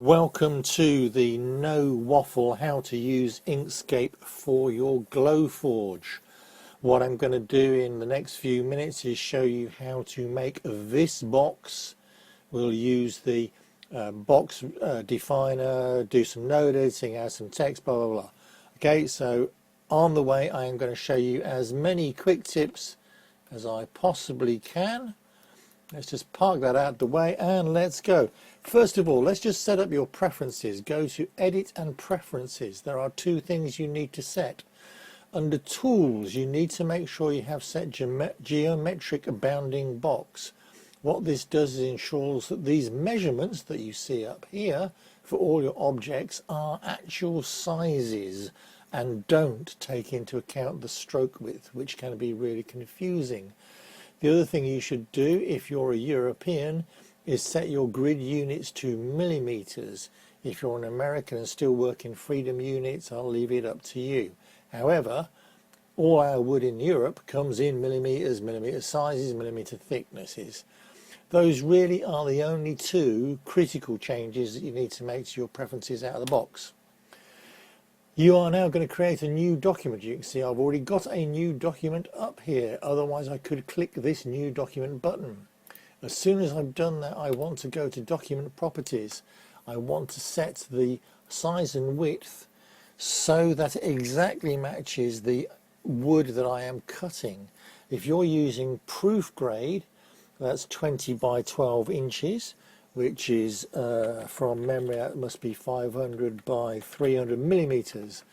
Welcome to the No Waffle how to use Inkscape for your Glowforge. What I'm going to do in the next few minutes is show you how to make this box. We'll use the box definer, do some node editing, add some text, blah, blah, blah. Okay, so on the way I am going to show you as many quick tips as I possibly can. Let's just park that out the way and let's go. First of all, let's just set up your preferences. Go to Edit and Preferences. There are two things you need to set. Under Tools, you need to make sure you have set Geometric Bounding Box. What this does is ensures that these measurements that you see up here for all your objects are actual sizes and don't take into account the stroke width, which can be really confusing. The other thing you should do if you're a European is set your grid units to millimeters. If you're an American and still work in freedom units, I'll leave it up to you. However, all our wood in Europe comes in millimeters, millimeter sizes, millimeter thicknesses. Those really are the only two critical changes that you need to make to your preferences out of the box. You are now going to create a new document. You can see I've already got a new document up here. Otherwise I could click this new document button. As soon as I've done that, I want to go to document properties. I want to set the size and width so that it exactly matches the wood that I am cutting. If you're using proof grade, that's 20 by 12 inches. Which is from memory, that must be 500 by 300 millimeters.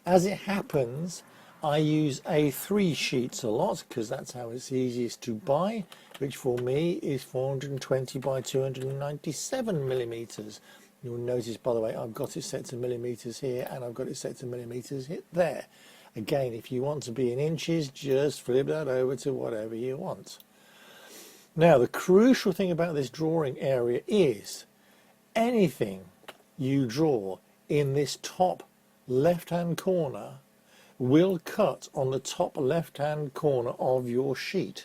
As it happens, I use A3 sheets a lot because that's how it's easiest to buy, which for me is 420 by 297 millimeters. You'll notice, by the way, I've got it set to millimeters here and I've got it set to millimeters there. Again, if you want to be in inches, just flip that over to whatever you want. Now, the crucial thing about this drawing area is anything you draw in this top left-hand corner will cut on the top left-hand corner of your sheet.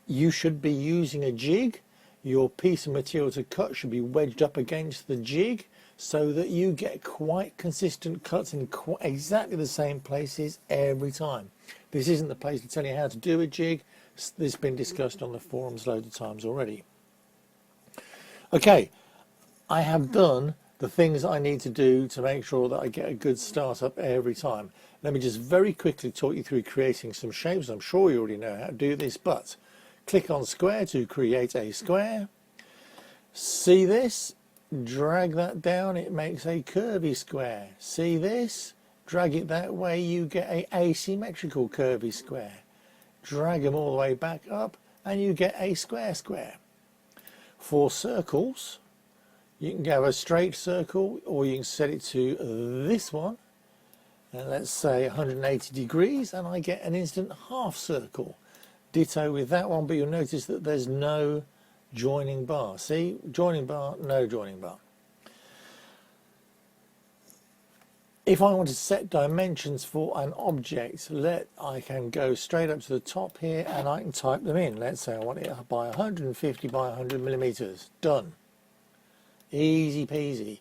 You should be using a jig. Your piece of material to cut should be wedged up against the jig so that you get quite consistent cuts in exactly the same places every time. This isn't the place to tell you how to do a jig. This has been discussed on the forums loads of times already. Okay, I have done the things I need to do to make sure that I get a good start up every time. Let me just very quickly talk you through creating some shapes. I'm sure you already know how to do this, but click on square to create a square. See this? Drag that down, it makes a curvy square. See this? Drag it that way, you get an asymmetrical curvy square. Drag them all the way back up and you get a square square. For circles, you can have a straight circle or you can set it to this one, and let's say 180 degrees, and I get an instant half circle. Ditto with that one, but you'll notice that there's no joining bar. See, joining bar, no joining bar. If I want to set dimensions for an object, I can go straight up to the top here and I can type them in. Let's say I want it by 150 by 100 millimeters. Done. Easy peasy.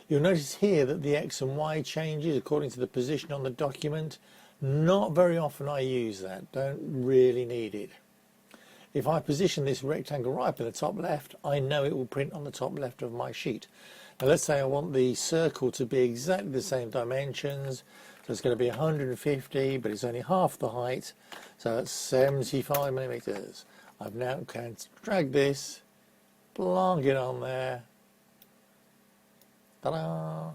You'll notice here that the X and Y changes according to the position on the document. Not very often I use that. Don't really need it. If I position this rectangle right up in the top left, I know it will print on the top left of my sheet. Now let's say I want the circle to be exactly the same dimensions, so it's going to be 150, but it's only half the height, so that's 75 millimeters. I've now can drag this, plonk it on there. Ta-da!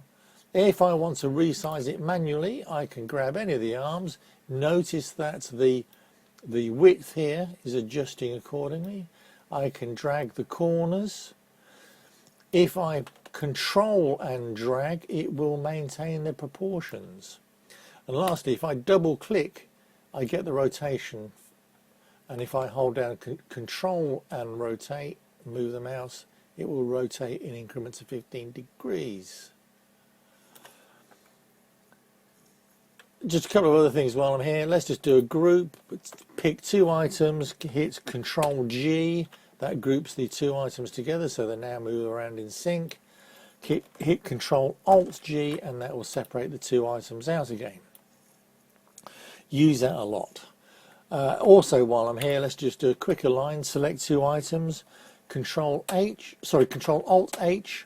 If I want to resize it manually, I can grab any of the arms. Notice that the width here is adjusting accordingly. I can drag the corners. If I control and drag, it will maintain the proportions. And lastly, if I double click, I get the rotation, and if I hold down control and rotate, move the mouse, it will rotate in increments of 15 degrees. Just a couple of other things while I'm here. Let's just do a group. Pick two items, hit Control G. That groups the two items together so they now move around in sync. hit Control Alt G, and that will separate the two items out again. Use that a lot. Also, while I'm here, let's just do a quick align. Select two items. Control Alt H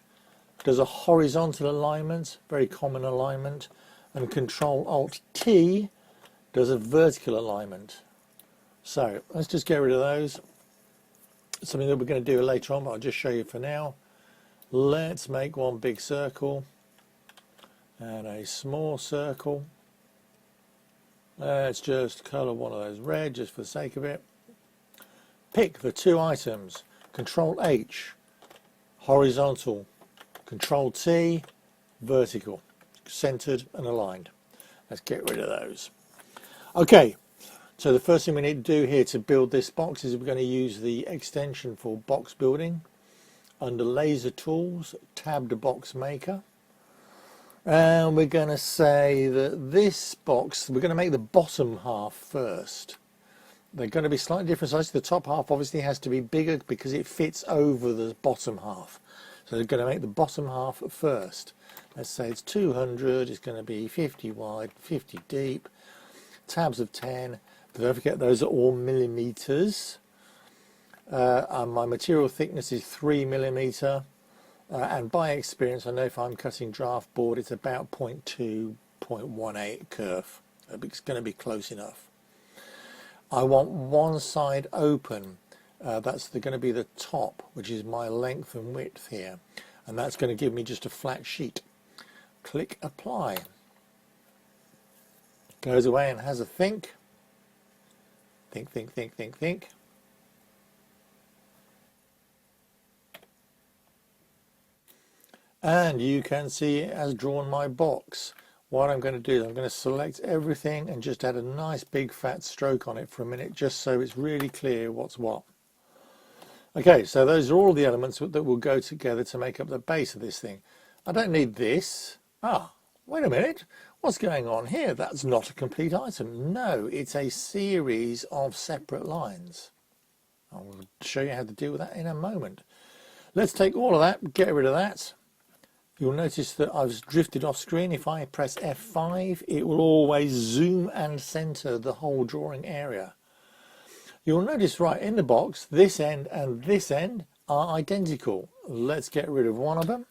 does a horizontal alignment, very common alignment, and Control Alt T does a vertical alignment. So let's just get rid of those. Something that we're going to do later on, but I'll just show you for now. Let's make one big circle and a small circle. Let's just colour one of those red just for the sake of it. Pick the two items. Control H, horizontal. Control T, vertical. Centered and aligned. Let's get rid of those. Okay, so the first thing we need to do here to build this box is we're going to use the extension for box building. Under Laser Tools, tabbed Box Maker. And we're going to say that this box, we're going to make the bottom half first. They're going to be slightly different sizes. The top half obviously has to be bigger because it fits over the bottom half. So they're going to make the bottom half first. Let's say it's 200, it's going to be 50 wide, 50 deep, tabs of 10. Don't forget those are all millimeters. And my material thickness is 3 millimeter. And by experience, I know if I'm cutting draft board, it's about 0.2, 0.18 curve. It's going to be close enough. I want one side open. That's going to be the top, which is my length and width here. And that's going to give me just a flat sheet. Click Apply. Goes away and has a think. Think, think, think, think, think. And you can see it has drawn my box. What I'm going to do is I'm going to select everything and just add a nice big fat stroke on it for a minute, just so it's really clear what's what. Okay, so those are all the elements that will go together to make up the base of this thing. I don't need this. Ah, wait a minute. What's going on here? That's not a complete item. No, it's a series of separate lines. I'll show you how to deal with that in a moment. Let's take all of that, get rid of that. You'll notice that I've drifted off screen. If I press F5, it will always zoom and center the whole drawing area. You'll notice right in the box, this end and this end are identical. Let's get rid of one of them.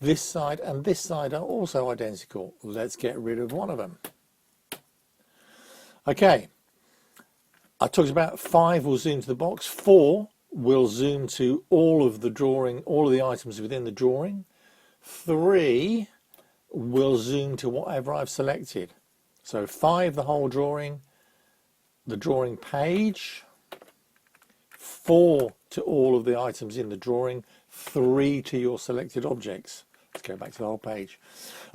This side and this side are also identical. Let's get rid of one of them. Okay, I talked about 5 will zoom to the box, 4 will zoom to all of the drawing, all of the items within the drawing. 3 will zoom to whatever I've selected. So 5 the whole drawing, the drawing page, 4 to all of the items in the drawing, 3 to your selected objects. Let's go back to the whole page.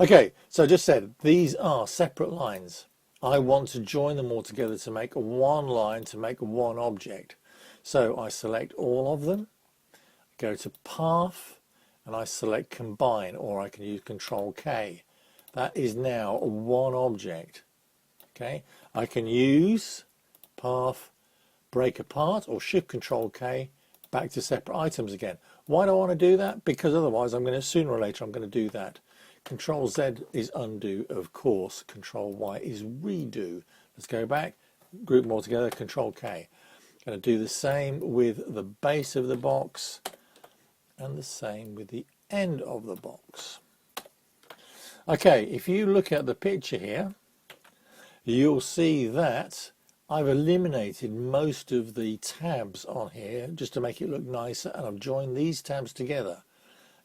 Okay, so I just said these are separate lines. I want to join them all together to make one line, to make one object. So I select all of them, go to Path, and I select Combine, or I can use Control K. That is now one object. Okay, I can use Path, Break Apart, or Shift Control K, back to separate items again. Why do I want to do that? Because otherwise I'm going to, sooner or later, I'm going to do that. Control Z is undo, of course. Control Y is redo. Let's go back, group them all together, Control K. Going to do the same with the base of the box and the same with the end of the box. Okay, if you look at the picture here, you'll see that I've eliminated most of the tabs on here just to make it look nicer, and I've joined these tabs together.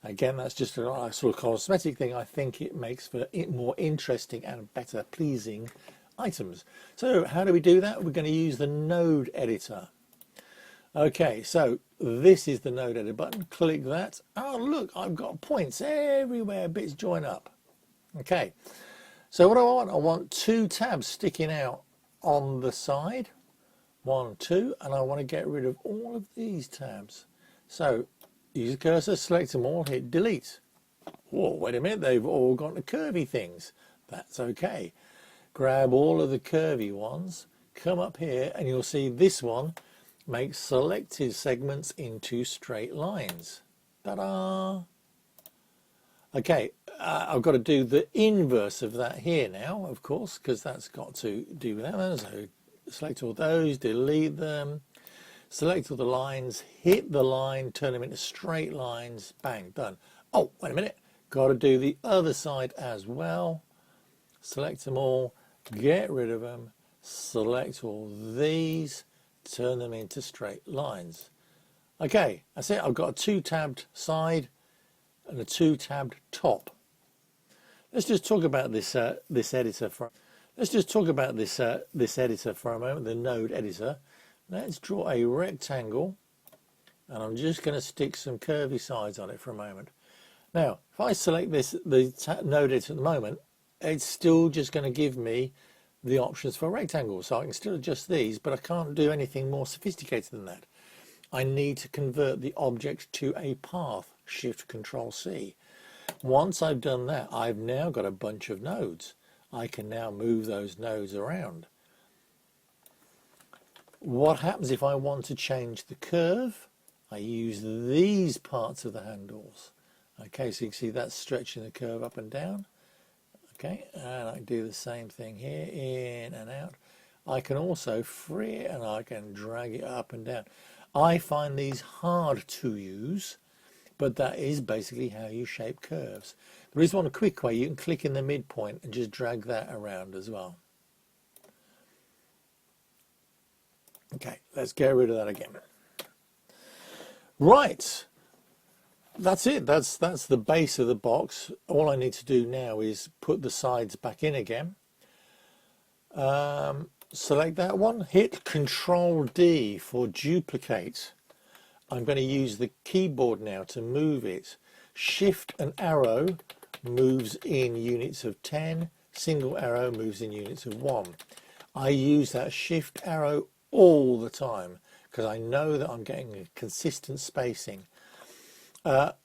Again, that's just a sort of cosmetic thing. I think it makes for more interesting and better pleasing items. So how do we do that? We're going to use the node editor. Okay, so this is the node editor button. Click that. Oh, look, I've got points everywhere, bits join up. Okay, so what do I want 2 tabs sticking out on the side. 1, 2, and I want to get rid of all of these tabs. So use the cursor, select them all, hit delete. Whoa, wait a minute, they've all got the curvy things. That's okay. Grab all of the curvy ones, come up here, and you'll see this one makes selected segments into straight lines. Ta-da! Okay, I've got to do the inverse of that here now, of course, because that's got to do with that. So select all those, delete them, select all the lines, hit the line, turn them into straight lines, bang, done. Oh, wait a minute, got to do the other side as well. Select them all, get rid of them, select all these, turn them into straight lines. Okay, that's it. I've got a 2-tabbed side and a 2-tabbed top. Let's just talk about this editor for. Let's just talk about this editor for a moment. The node editor. Let's draw a rectangle, and I'm just going to stick some curvy sides on it for a moment. Now, if I select the node editor at the moment, it's still just going to give me the options for rectangles. So I can still adjust these, but I can't do anything more sophisticated than that. I need to convert the object to a path, Shift Control C. Once I've done that, I've now got a bunch of nodes. I can now move those nodes around. What happens if I want to change the curve? I use these parts of the handles. Okay, so you can see that's stretching the curve up and down. Okay, and I do the same thing here, in and out. I can also free it and I can drag it up and down. I find these hard to use, but that is basically how you shape curves. There is one quick way. You can click in the midpoint and just drag that around as well. Okay, let's get rid of that again. Right, that's it. That's the base of the box. All I need to do now is put the sides back in again. Select that one, hit Control D for duplicate. I'm going to use the keyboard now to move it. Shift and arrow moves in units of 10, single arrow moves in units of 1. I use that shift arrow all the time because I know that I'm getting a consistent spacing.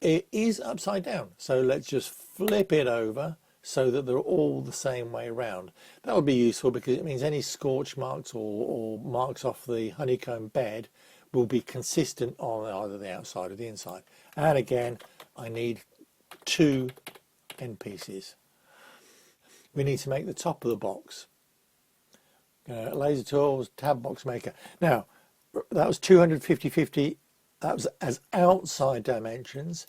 It is upside down, so let's just flip it over so that they're all the same way around. That will be useful because it means any scorch marks or marks off the honeycomb bed will be consistent on either the outside or the inside. And again, I need 2 end pieces. We need to make the top of the box. Laser tools, tab box maker. Now, that was 250/50. That was as outside dimensions.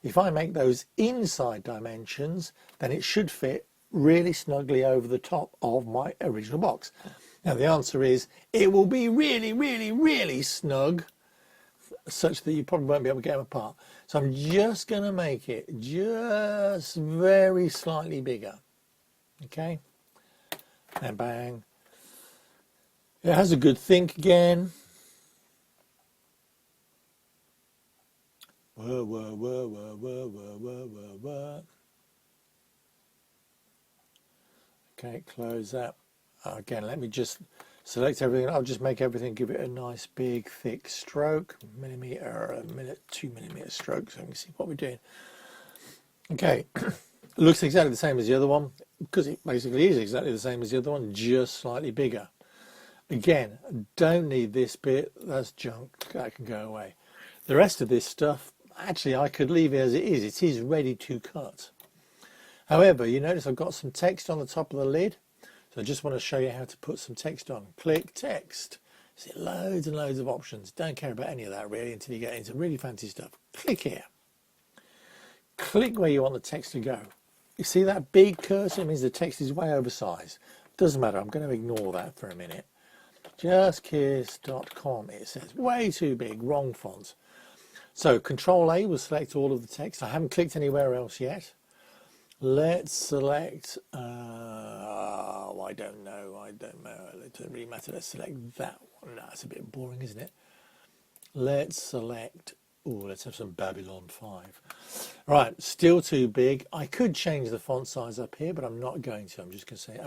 If I make those inside dimensions, then it should fit really snugly over the top of my original box. Now the answer is it will be really, really, really snug, such that you probably won't be able to get them apart. So I'm just going to make it just very slightly bigger. Okay, and bang. It has a good think again. Whoa, whoa, whoa, whoa, whoa, whoa, whoa, whoa, whoa. Okay, close that. Again, let me just select everything. I'll just make everything, give it a nice big thick stroke, millimeter, 2 millimeter stroke, so we can see what we're doing. Okay, looks exactly the same as the other one, because it basically is exactly the same as the other one, just slightly bigger. Again, don't need this bit, that's junk, that can go away. The rest of this stuff, actually I could leave it as it is ready to cut. However, you notice I've got some text on the top of the lid, so I just want to show you how to put some text on. Click text. See loads and loads of options. Don't care about any of that really until you get into really fancy stuff. Click here. Click where you want the text to go. You see that big cursor? It means the text is way oversized. Doesn't matter, I'm going to ignore that for a minute. Justkiss.com, it says, way too big, wrong font. So Control A will select all of the text. I haven't clicked anywhere else yet. Let's select, I don't know, it doesn't really matter. Let's select that one. No, it's a bit boring, isn't it? Let's select, let's have some Babylon 5. Right, still too big. I could change the font size up here, but I'm not going to. I'm just going to say,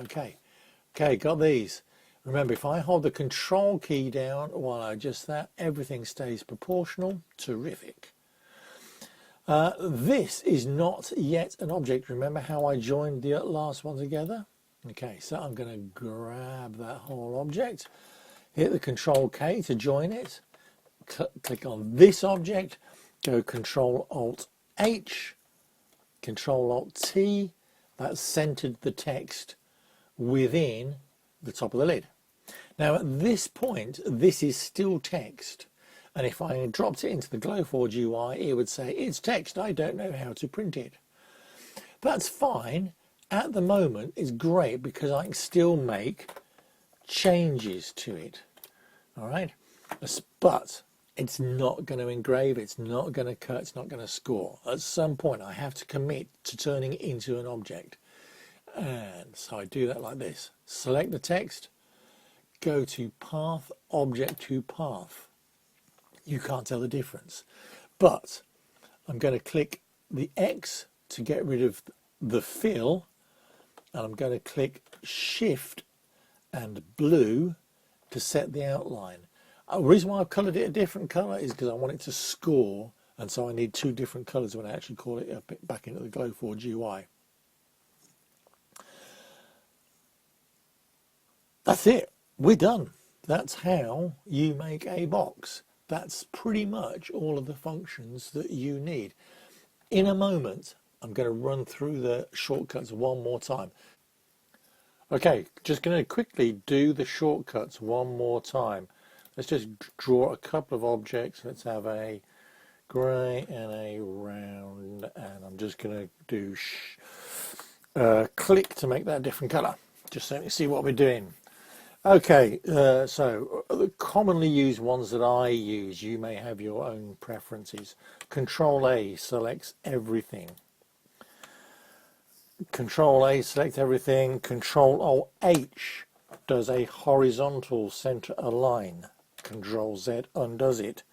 okay, got these. Remember, if I hold the Control key down while I adjust that, everything stays proportional. Terrific. This is not yet an object. Remember how I joined the last one together? Okay, so I'm going to grab that whole object, hit the Control K to join it, click on this object, go Control Alt H, Control-Alt-T, that's centered the text within the top of the lid. Now at this point, this is still text. And if I dropped it into the Glowforge UI, it would say, it's text, I don't know how to print it. That's fine. At the moment, it's great because I can still make changes to it. All right. But it's not going to engrave, it's not going to cut, it's not going to score. At some point, I have to commit to turning it into an object. And so I do that like this. Select the text, go to Path, Object to Path. You can't tell the difference. But I'm going to click the X to get rid of the fill. And I'm going to click Shift and blue to set the outline. The reason why I've coloured it a different colour is because I want it to score, and so I need two different colours when I actually call it back into the Glowforge UI. That's it. We're done. That's how you make a box. That's pretty much all of the functions that you need. In a moment, I'm going to run through the shortcuts one more time. Okay, just going to quickly do the shortcuts one more time. Let's just draw a couple of objects. Let's have a grey and a round, and I'm just going to do click to make that a different colour, just so you see what we're doing. Okay, so the commonly used ones that I use, you may have your own preferences. Control A selects everything. Control A select everything. Control Alt H does a horizontal center align. Control Z undoes it.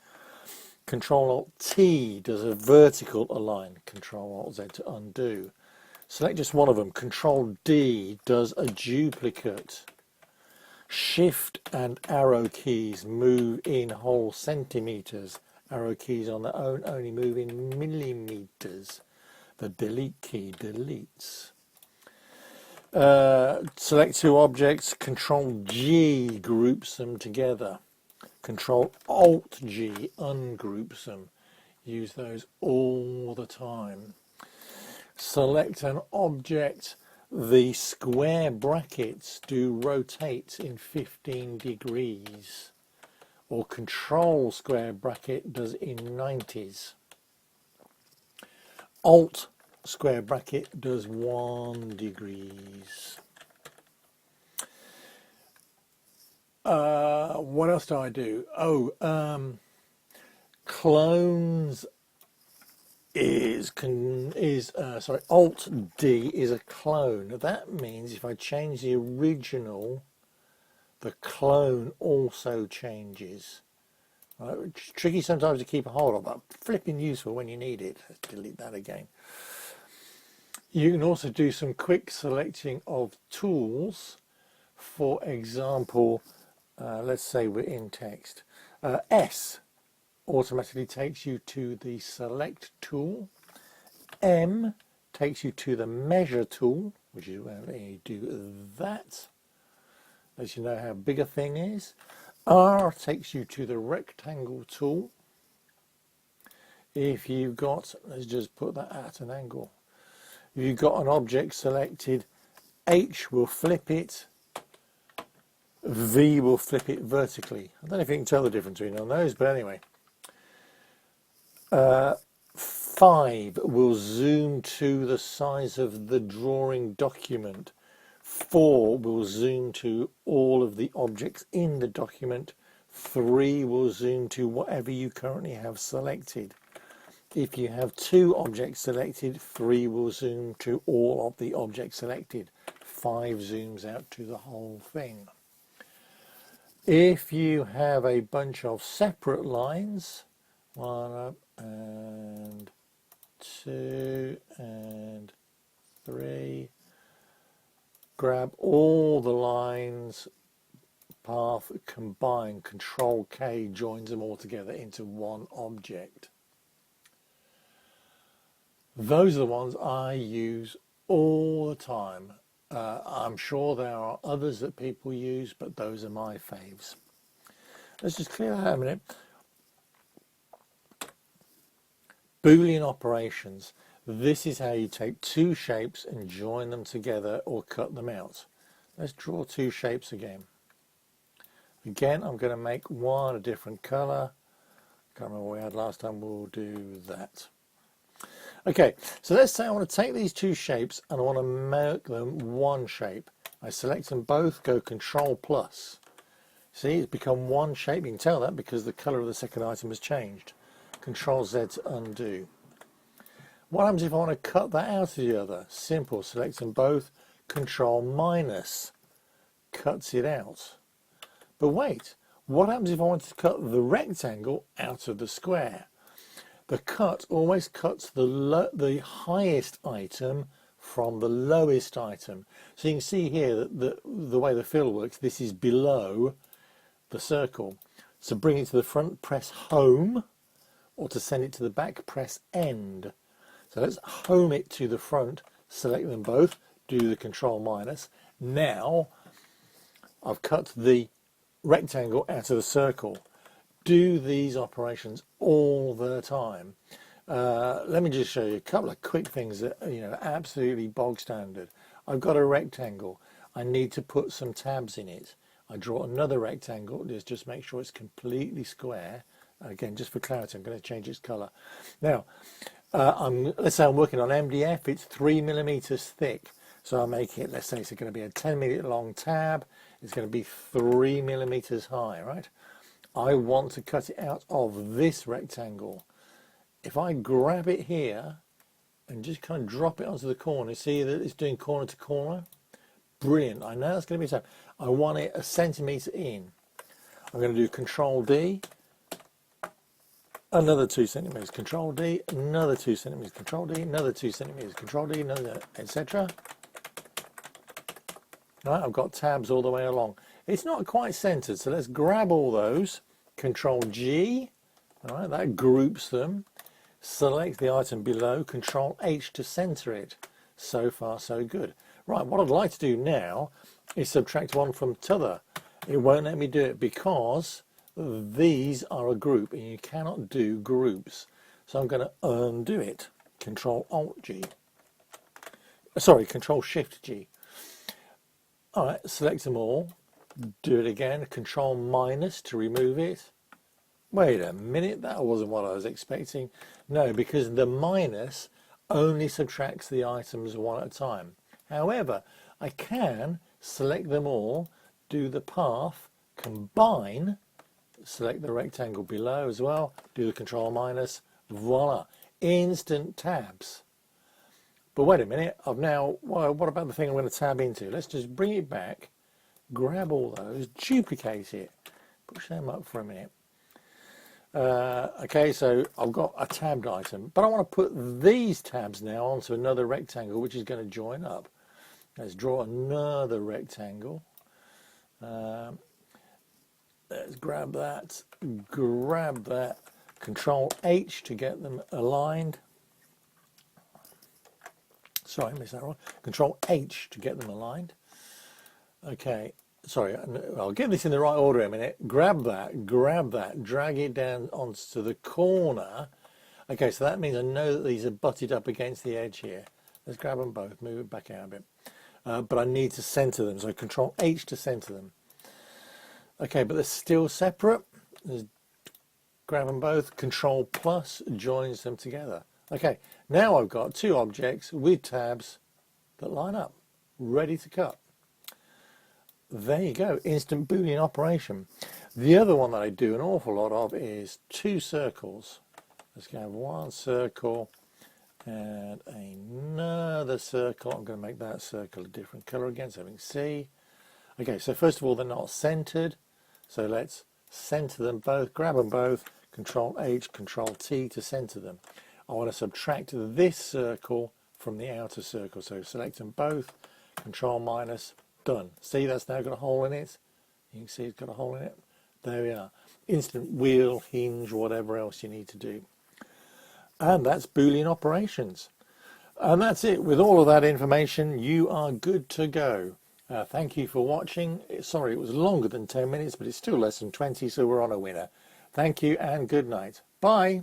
Control Alt T does a vertical align. Control Alt Z to undo. Select just one of them. Control D does a duplicate. Shift and arrow keys move in whole centimeters. Arrow keys on their own only move in millimeters. The delete key deletes. Select two objects. Control G groups them together. Control Alt G ungroups them. Use those all the time. Select an object. The square brackets do rotate in 15 degrees. Or Control square bracket does in 90s. Alt square bracket does 1 degrees. What else do I do? Clones Alt D is a clone. That means if I change the original, the clone also changes. Right, which is tricky sometimes to keep a hold of, but flipping useful when you need it. Let's delete that again. You can also do some quick selecting of tools. For example, let's say we're in text. S automatically takes you to the select tool. M takes you to the measure tool, which is where you do that. Lets you know how big a thing is. R takes you to the rectangle tool. If you've got, let's just put that at an angle. If you've got an object selected, H will flip it, V will flip it vertically. I don't know if you can tell the difference between those, but anyway. 5 will zoom to the size of the drawing document. 4 will zoom to all of the objects in the document. 3 will zoom to whatever you currently have selected. If you have 2 objects selected, 3 will zoom to all of the objects selected. 5 zooms out to the whole thing. If you have a bunch of separate lines, 1 up and 2 and 3, grab all the lines, path, combine, Control K joins them all together into one object. Those are the ones I use all the time. I'm sure there are others that people use, but those are my faves. Let's just clear that a minute. Boolean operations. This is how you take two shapes and join them together or cut them out. Let's draw two shapes again. Again, I'm going to make one a different color. Can't remember what we had last time. We'll do that. Okay, so let's say I want to take these two shapes and I want to make them one shape. I select them both, go Control plus. See, it's become one shape. You can tell that because the color of the second item has changed. Control Z to undo. What happens if I want to cut that out of the other? Simple, select them both, Control minus, cuts it out. But wait, what happens if I wanted to cut the rectangle out of the square? The cut always cuts the highest item from the lowest item. So you can see here that the way the fill works, this is below the circle. So bring it to the front, press home, or to send it to the back, press end. So let's home it to the front, select them both, do the Control minus. Now I've cut the rectangle out of the circle. Do these operations all the time. Let me just show you a couple of quick things that are absolutely bog standard. I've got a rectangle. I need to put some tabs in it. I draw another rectangle. Just make sure it's completely square. Again, just for clarity, I'm going to change its color. Now, let's say I'm working on MDF. It's 3 millimeters thick. So I'll make it, let's say it's going to be a 10-minute long tab. It's going to be 3 millimeters high, right? I want to cut it out of this rectangle. If I grab it here and just kind of drop it onto the corner, see that it's doing corner to corner? Brilliant. I know that's going to be tough. I want it a centimeter in. I'm going to do Control D, another 2 centimeters, Control D, another 2 centimeters, Control D, another 2 centimeters, Control D, another, etc. Right, I've got tabs all the way along. It's not quite centered, so let's grab all those. Control G, all right, that groups them. Select the item below, Control H to center it. So far, so good. Right, what I'd like to do now is subtract one from t'other. It won't let me do it because these are a group and you cannot do groups. So I'm going to undo it. Control Alt G. Sorry, Control Shift G. All right, select them all. Do it again. Control minus to remove it. Wait a minute, that wasn't what I was expecting. No, because the minus only subtracts the items one at a time. However, I can select them all, do the path, combine, select the rectangle below as well, do the Control minus, voila, instant tabs. But wait a minute, I've now, well, what about the thing I'm going to tab into? Let's just bring it back, grab all those, duplicate it, push them up for a minute. Okay, so I've got a tabbed item, but I want to put these tabs now onto another rectangle which is going to join up. Let's draw another rectangle. Let's grab that, Control H to get them aligned. Sorry, I missed that one. Control H to get them aligned. Okay, sorry, I'll get this in the right order in a minute. Grab that, drag it down onto the corner. Okay, so that means I know that these are butted up against the edge here. Let's grab them both, move it back out a bit. But I need to center them, so Control H to center them. Okay, but they're still separate. Let's grab them both, Control plus joins them together. Okay, now I've got two objects with tabs that line up, ready to cut. There you go, instant Boolean operation. The other one that I do an awful lot of is two circles. Let's go one circle and another circle. I'm going to make that circle a different color again so we can see. Okay, so first of all, they're not centered. So let's center them both, grab them both, Control H, Control T to center them. I want to subtract this circle from the outer circle. So select them both, Control minus, done. See, that's now got a hole in it. You can see it's got a hole in it. There we are. Instant wheel, hinge, whatever else you need to do. And that's Boolean operations. And that's it. With all of that information, you are good to go. Thank you for watching. Sorry, it was longer than 10 minutes, but it's still less than 20, so we're on a winner. Thank you and good night. Bye.